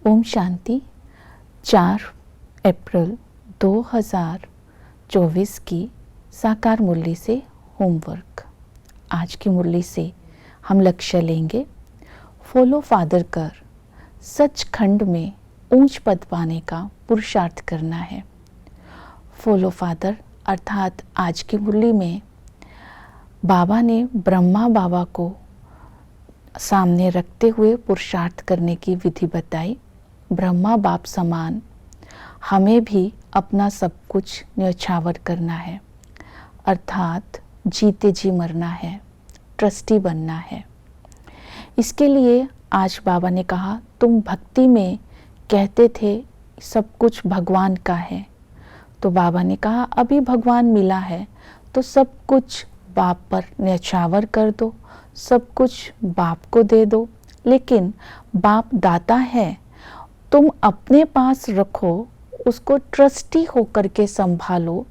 ओम शांति। 4 अप्रैल 2024 की साकार मुरली से होमवर्क। आज की मुरली से हम लक्ष्य लेंगे, फॉलो फादर कर सचखंड में ऊंच पद पाने का पुरुषार्थ करना है। फॉलो फादर अर्थात आज की मुरली में बाबा ने ब्रह्मा बाबा को सामने रखते हुए पुरुषार्थ करने की विधि बताई। ब्रह्मा बाप समान हमें भी अपना सब कुछ न्यौछावर करना है, अर्थात जीते जी मरना है, ट्रस्टी बनना है। इसके लिए आज बाबा ने कहा, तुम भक्ति में कहते थे सब कुछ भगवान का है, तो बाबा ने कहा अभी भगवान मिला है तो सब कुछ बाप पर न्यौछावर कर दो, सब कुछ बाप को दे दो। लेकिन बाप दाता है, तुम अपने पास रखो, उसको ट्रस्टी होकर के संभालो।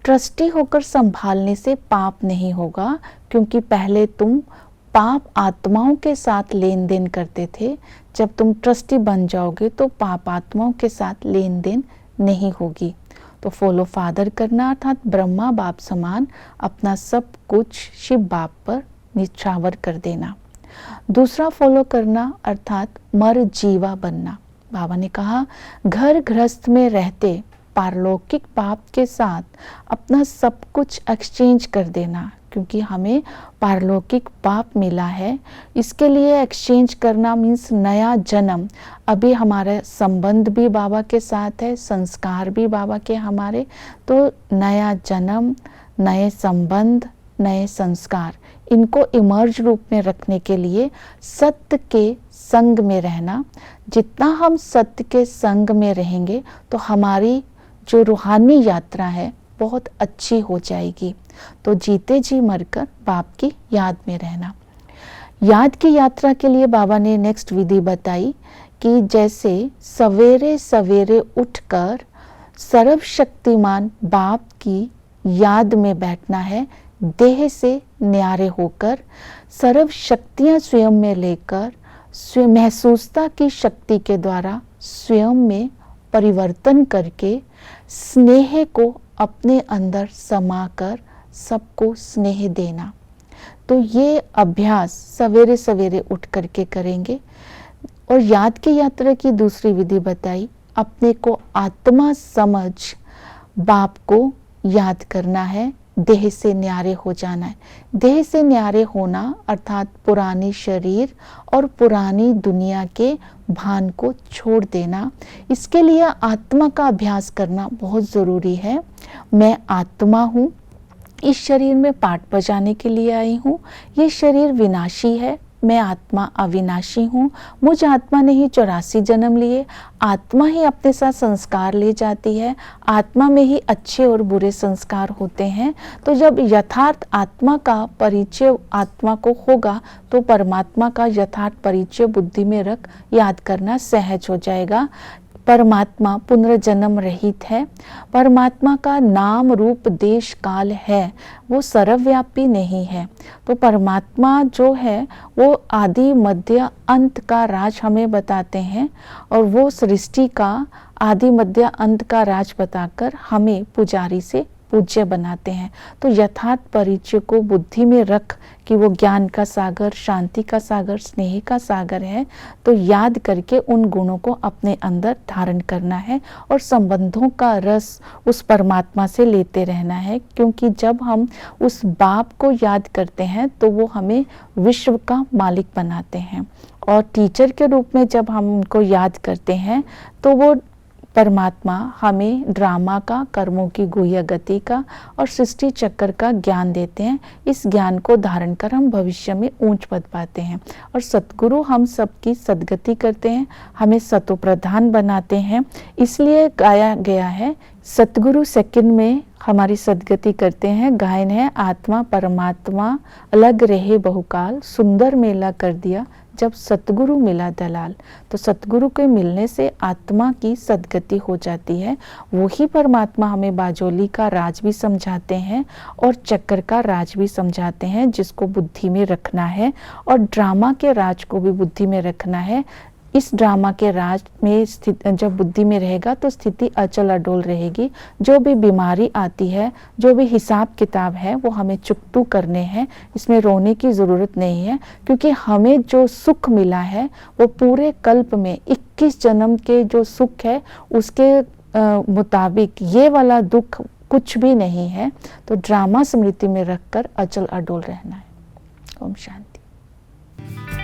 ट्रस्टी होकर संभालने से पाप नहीं होगा, क्योंकि पहले तुम पाप आत्माओं के साथ लेन देन करते थे। जब तुम ट्रस्टी बन जाओगे तो पाप आत्माओं के साथ लेन देन नहीं होगी। तो फॉलो फादर करना अर्थात ब्रह्मा बाप समान अपना सब कुछ शिव बाप पर निछावर कर देना। दूसरा फॉलो करना अर्थात मर जीवा बनना। बाबा ने कहा घर गृहस्थ में रहते पारलौकिक पाप के साथ अपना सब कुछ एक्सचेंज कर देना, क्योंकि हमें पारलौकिक पाप मिला है। इसके लिए एक्सचेंज करना मीन्स नया जन्म। अभी हमारा संबंध भी बाबा के साथ है, संस्कार भी बाबा के हमारे, तो नया जन्म, नए संबंध, नए संस्कार, इनको इमर्ज रूप में रखने के लिए सत्य के संग में रहना। जितना हम सत्य के संग में रहेंगे तो हमारी जो रूहानी यात्रा है बहुत अच्छी हो जाएगी। तो जीते जी मरकर बाप की याद में रहना। याद की यात्रा के लिए बाबा ने नेक्स्ट विधि बताई कि जैसे सवेरे सवेरे उठकर सर्वशक्तिमान बाप की याद में बैठना है, देह से न्यारे होकर सर्व शक्तियां स्वयं में लेकर महसूसता की शक्ति के द्वारा स्वयं में परिवर्तन करके स्नेह को अपने अंदर समाकर सबको स्नेह देना। तो ये अभ्यास सवेरे सवेरे उठ करके करेंगे। और याद की यात्रा की दूसरी विधि बताई, अपने को आत्मा समझ बाप को याद करना है, देह से न्यारे हो जाना है। देह से न्यारे होना अर्थात पुरानी शरीर और पुरानी दुनिया के भान को छोड़ देना। इसके लिए आत्मा का अभ्यास करना बहुत ज़रूरी है। मैं आत्मा हूँ, इस शरीर में पाठ बजाने के लिए आई हूँ। ये शरीर विनाशी है, मैं आत्मा अविनाशी हूँ। मुझ आत्मा ने ही 84 जन्म लिए। आत्मा ही अपने साथ संस्कार ले जाती है, आत्मा में ही अच्छे और बुरे संस्कार होते हैं। तो जब यथार्थ आत्मा का परिचय आत्मा को होगा तो परमात्मा का यथार्थ परिचय बुद्धि में रख याद करना सहज हो जाएगा। परमात्मा पुनर्जन्म रहित है। परमात्मा का नाम रूप देश काल है, वो सर्वव्यापी नहीं है। तो परमात्मा जो है वो आदि मध्य अंत का राज हमें बताते हैं, और वो सृष्टि का आदि मध्य अंत का राज बताकर हमें पुजारी से पूज्य बनाते हैं। तो यथार्थ परिचय को बुद्धि में रख कि वो ज्ञान का सागर, शांति का सागर, स्नेह का सागर है, तो याद करके उन गुणों को अपने अंदर धारण करना है और संबंधों का रस उस परमात्मा से लेते रहना है। क्योंकि जब हम उस बाप को याद करते हैं तो वो हमें विश्व का मालिक बनाते हैं, और टीचर के रूप में जब हम उनको याद करते हैं तो वो परमात्मा हमें ड्रामा का, कर्मों की गुह्य गति का और सृष्टि चक्र का ज्ञान देते हैं। इस ज्ञान को धारण कर हम भविष्य में ऊंच पद पाते हैं, और सतगुरु हम सबकी सद्गति करते हैं, हमें सतो प्रधान बनाते हैं। इसलिए गाया गया है, सतगुरु सेकंड में हमारी सद्गति करते हैं। गायन है, आत्मा परमात्मा अलग रहे बहुकाल, सुंदर मेला कर दिया जब सतगुरु मिला दलाल। तो सतगुरु के मिलने से आत्मा की सद्गति हो जाती है। वही परमात्मा हमें बाजोली का राज भी समझाते हैं और चक्र का राज भी समझाते हैं, जिसको बुद्धि में रखना है, और ड्रामा के राज को भी बुद्धि में रखना है। इस ड्रामा के राज में स्थित जब बुद्धि में रहेगा तो स्थिति अचल अडोल रहेगी। जो भी बीमारी आती है, जो भी हिसाब किताब है, वो हमें चुकतू करने हैं। इसमें रोने की ज़रूरत नहीं है, क्योंकि हमें जो सुख मिला है वो पूरे कल्प में 21 जन्म के जो सुख है उसके मुताबिक ये वाला दुख कुछ भी नहीं है। तो ड्रामा स्मृति में रखकर अचल अडोल रहना है। ओम शांति।